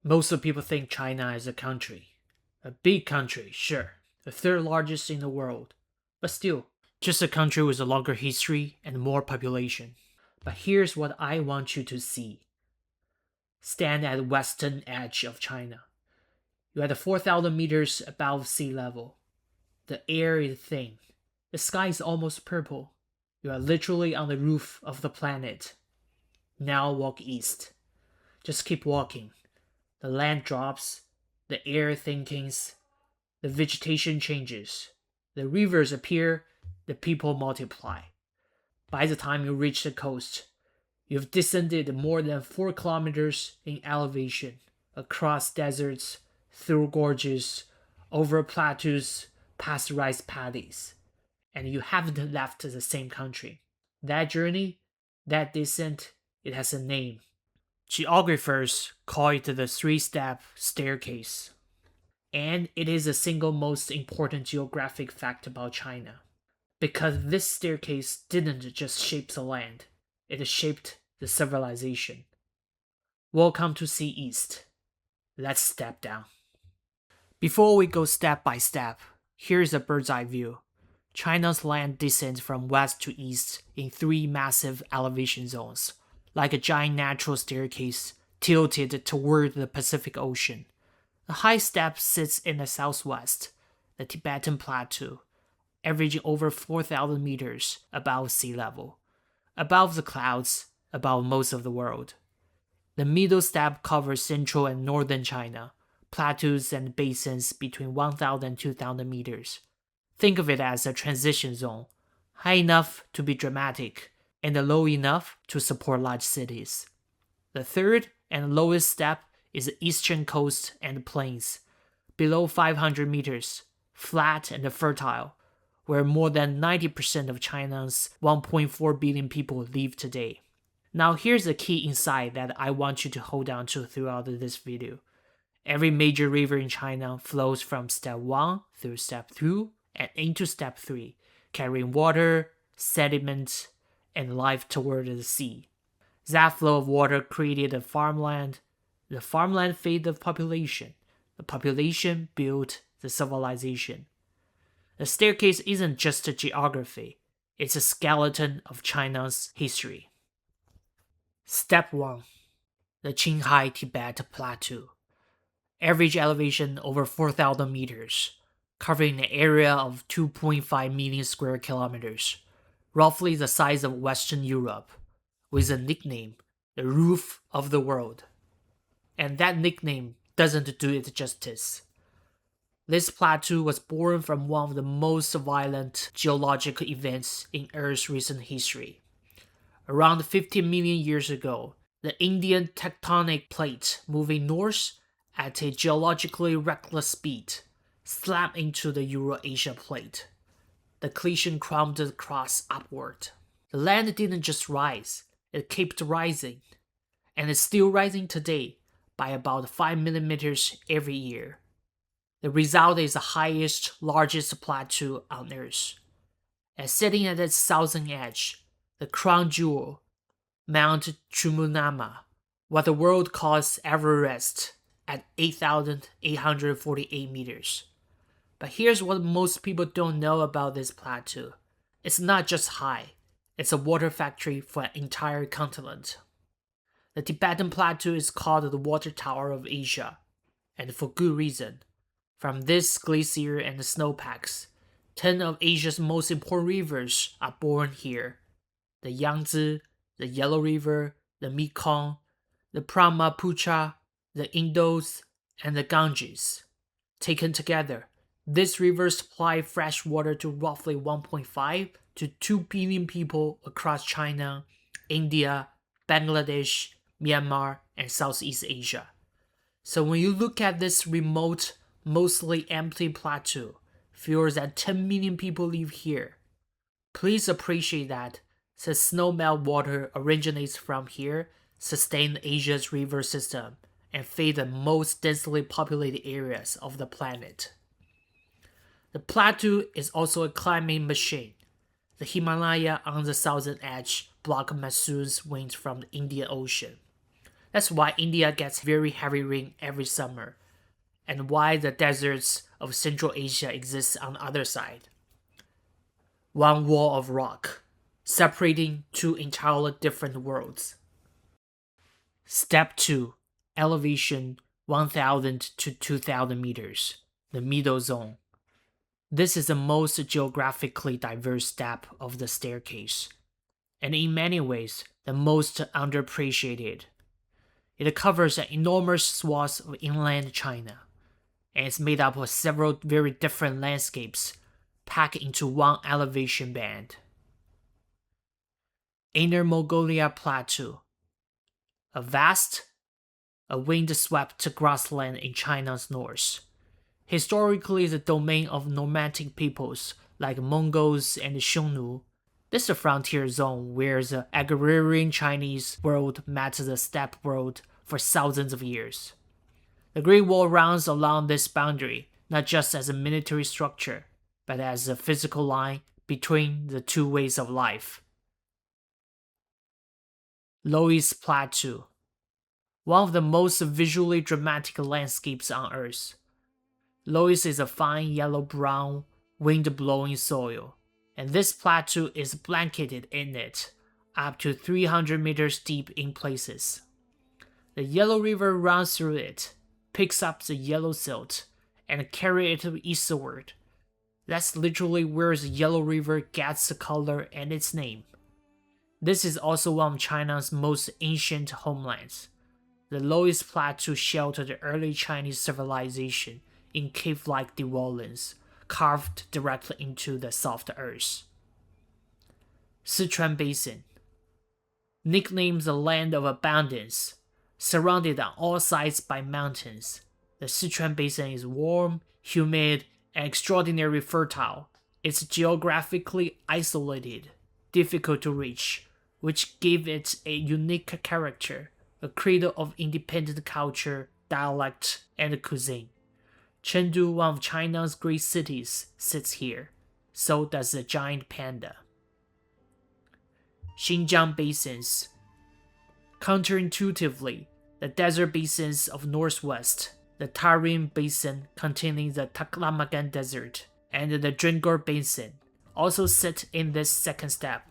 Most of people think China is a country. A big country, sure. The third largest in the world. But still, just a country with a longer history and more population. But here's what I want you to see. Stand at the western edge of China. You're at 4,000 meters above sea level. The air is thin. The sky is almost purple. You are literally on the roof of the planet. Now walk east. Just keep walking. The land drops, the air thickens, the vegetation changes, the rivers appear, the people multiply. By the time you reach the coast, you've descended more than 4 kilometers in elevation, across deserts, through gorges, over plateaus, past rice paddies, and you haven't left the same country. That journey, that descent, it has a name. Geographers call it the three-step staircase. And it is the single most important geographic fact about China. Because this staircase didn't just shape the land, it shaped the civilization. Welcome to Sea East. Let's step down. Before we go step by step, here's a bird's eye view. China's land descends from west to east in 3 massive elevation zones, like a giant natural staircase tilted toward the Pacific Ocean. The high step sits in the southwest, the Tibetan Plateau, averaging over 4,000 meters above sea level, above the clouds, above most of the world. The middle step covers central and northern China, plateaus and basins between 1,000 and 2,000 meters. Think of it as a transition zone, high enough to be dramatic, and low enough to support large cities. The third and lowest step is the eastern coast and plains, below 500 meters, flat and fertile, where more than 90% of China's 1.4 billion people live today. Now here's a key insight that I want you to hold on to throughout this video. Every major river in China flows from step 1 through step 2 and into step 3, carrying water, sediment, and life toward the sea. That flow of water created a farmland. The farmland fed the population. The population built the civilization. The staircase isn't just a geography, it's a skeleton of China's history. Step 1. The Qinghai Tibet Plateau. Average elevation over 4,000 meters, covering an area of 2.5 million square kilometers, roughly the size of Western Europe, with a nickname, the Roof of the World. And that nickname doesn't do it justice. This plateau was born from one of the most violent geological events in Earth's recent history. Around 15 million years ago, the Indian tectonic plate moving north at a geologically reckless speed slammed into the Eurasia plate. The collision crumbled across upward. The land didn't just rise, it kept rising, and it's still rising today by about 5 millimeters every year. The result is the highest, largest plateau on Earth. And sitting at its southern edge, the crown jewel, Mount Chumunama, what the world calls Everest, at 8,848 meters. But here's what most people don't know about this plateau. It's not just high, it's a water factory for an entire continent. The Tibetan Plateau is called the Water Tower of Asia, and for good reason. From this glacier and snowpacks, 10 of Asia's most important rivers are born here. The Yangtze, the Yellow River, the Mekong, the Brahmaputra, the Indus, and the Ganges. Taken together, these rivers supply fresh water to roughly 1.5 to 2 billion people across China, India, Bangladesh, Myanmar, and Southeast Asia. So when you look at this remote, mostly empty plateau, feels that 10 million people live here. Please appreciate that the snowmelt water originates from here, sustained Asia's river system, and feed the most densely populated areas of the planet. The plateau is also a climbing machine. The Himalaya on the southern edge block monsoon's winds from the Indian Ocean. That's why India gets very heavy rain every summer, and why the deserts of Central Asia exist on the other side. One wall of rock, separating two entirely different worlds. Step 2. Elevation 1000 to 2000 meters, the middle zone. This is the most geographically diverse step of the staircase, and in many ways, the most underappreciated. It covers an enormous swath of inland China, and it's made up of several very different landscapes packed into one elevation band. Inner Mongolia Plateau, a vast, wind-swept grassland in China's north. Historically the domain of nomadic peoples like Mongols and Xiongnu. This is the frontier zone where the agrarian Chinese world met the steppe world for thousands of years. The Great Wall runs along this boundary not just as a military structure, but as a physical line between the two ways of life. Loess Plateau, one of the most visually dramatic landscapes on Earth. Loess is a fine yellow-brown, wind-blowing soil, and this plateau is blanketed in it, up to 300 meters deep in places. The Yellow River runs through it, picks up the yellow silt, and carries it eastward. That's literally where the Yellow River gets the color and its name. This is also one of China's most ancient homelands. The Loess Plateau sheltered the early Chinese civilization in cave-like dwellings, carved directly into the soft earth. Sichuan Basin, nicknamed the Land of Abundance, surrounded on all sides by mountains. The Sichuan Basin is warm, humid, and extraordinarily fertile. It's geographically isolated, difficult to reach, which gave it a unique character, a cradle of independent culture, dialect, and cuisine. Chengdu, one of China's great cities, sits here. So does the giant panda. Xinjiang Basins. Counterintuitively, the desert basins of Northwest, the Tarim Basin containing the Taklamakan Desert, and the Zhengor Basin, also sit in this second step.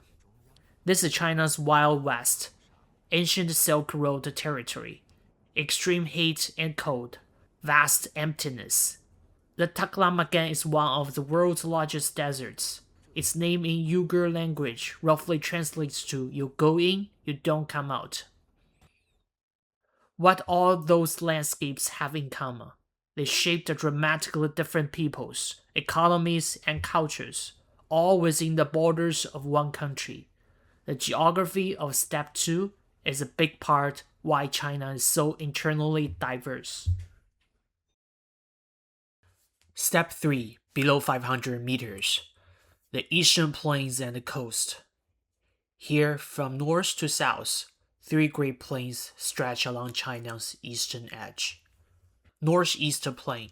This is China's Wild West, ancient Silk Road territory, extreme heat and cold, vast emptiness. The Taklamakan is one of the world's largest deserts. Its name in Uyghur language roughly translates to "you go in, you don't come out." What all those landscapes have in common? They shaped dramatically different peoples, economies, and cultures, all within the borders of one country. The geography of Step 2 is a big part why China is so internally diverse. Step 3, below 500 meters. The Eastern Plains and the coast. Here, from north to south, 3 great plains stretch along China's eastern edge. Northeast Plain,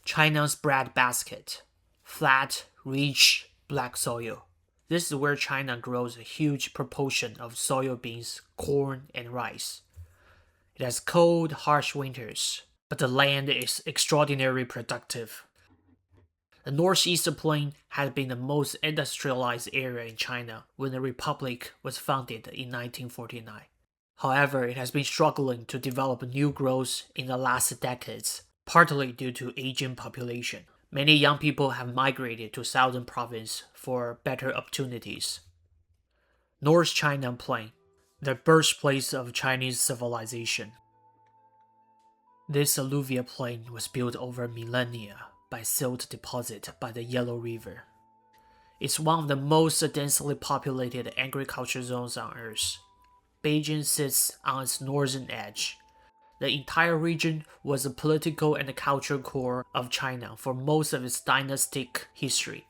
China's breadbasket. Flat, rich, black soil. This is where China grows a huge proportion of soybeans, corn, and rice. It has cold, harsh winters, but the land is extraordinarily productive. The Northeast Plain had been the most industrialized area in China when the Republic was founded in 1949. However, it has been struggling to develop new growth in the last decades, partly due to aging population. Many young people have migrated to southern province for better opportunities. North China Plain, the birthplace of Chinese civilization. This alluvial plain was built over millennia by silt deposit by the Yellow River. It's one of the most densely populated agriculture zones on Earth. Beijing sits on its northern edge. The entire region was the political and cultural core of China for most of its dynastic history.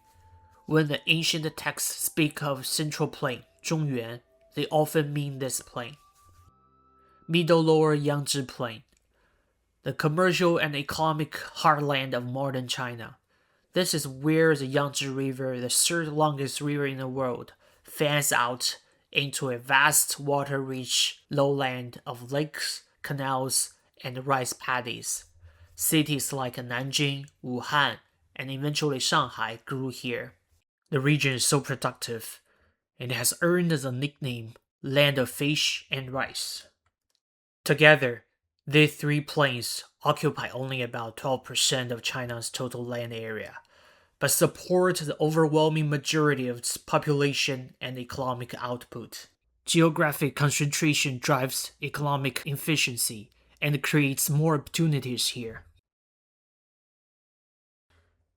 When the ancient texts speak of Central Plain, Zhongyuan, they often mean this plain. Middle Lower Yangtze Plain, the commercial and economic heartland of modern China. This is where the Yangtze River, the third longest river in the world, fans out into a vast water-rich lowland of lakes, canals, and rice paddies. Cities like Nanjing, Wuhan, and eventually Shanghai grew here. The region is so productive, and it has earned the nickname Land of Fish and Rice. Together, these three plains occupy only about 12% of China's total land area, but support the overwhelming majority of its population and economic output. Geographic concentration drives economic efficiency and creates more opportunities here.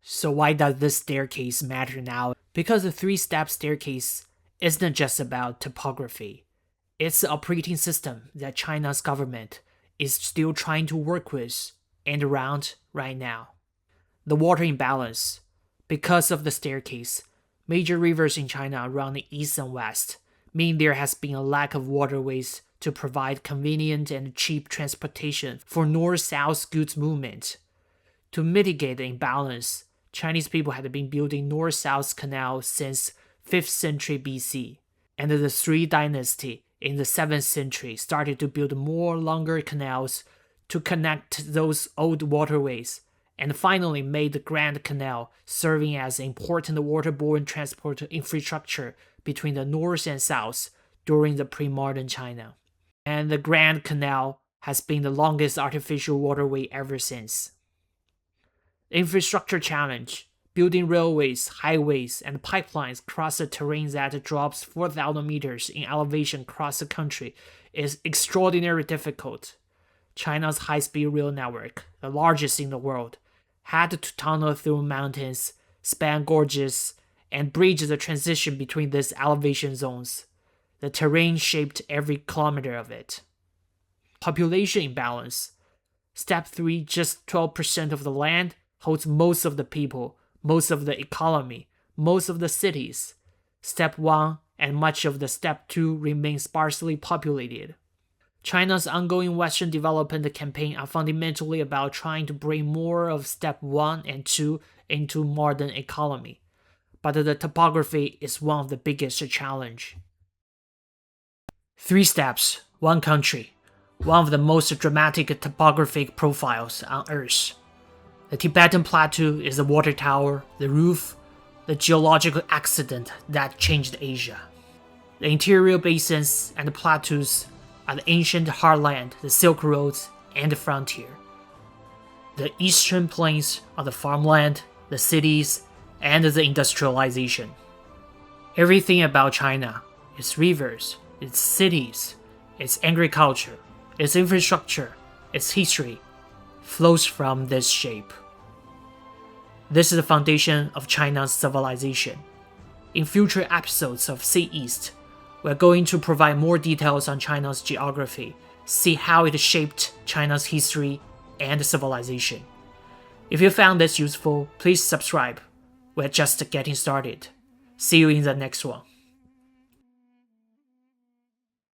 So why does this staircase matter now? Because the three-step staircase isn't just about topography. It's the operating system that China's government is still trying to work with and around right now. The water imbalance. Because of the staircase, major rivers in China around the east and west mean there has been a lack of waterways to provide convenient and cheap transportation for north-south goods movement. To mitigate the imbalance, Chinese people had been building north-south canals since 5th century BC, and the Sui dynasty in the 7th century started to build more longer canals to connect those old waterways, and finally made the Grand Canal serving as important waterborne transport infrastructure between the north and south during the pre-modern China. And the Grand Canal has been the longest artificial waterway ever since. Infrastructure challenge. Building railways, highways, and pipelines across a terrain that drops 4,000 meters in elevation across the country is extraordinarily difficult. China's high-speed rail network, the largest in the world, had to tunnel through mountains, span gorges, and bridge the transition between these elevation zones. The terrain shaped every kilometer of it. Population imbalance. Step 3, just 12% of the land holds most of the people, most of the economy, most of the cities. Step 1 and much of the Step 2 remain sparsely populated. China's ongoing Western development campaign are fundamentally about trying to bring more of Step 1 and 2 into modern economy. But the topography is one of the biggest challenge. 3 steps, 1 country, one of the most dramatic topographic profiles on Earth. The Tibetan Plateau is the water tower, the roof, the geological accident that changed Asia. The interior basins and the plateaus are the ancient Heartland, the Silk Roads, and the frontier. The eastern plains are the farmland, the cities, and the industrialization. Everything about China, its rivers, its cities, its agriculture, its infrastructure, its history, flows from this shape. This is the foundation of China's civilization. In future episodes of See East, we're going to provide more details on China's geography, see how it shaped China's history and civilization. If you found this useful, please subscribe. We're just getting started. See you in the next one.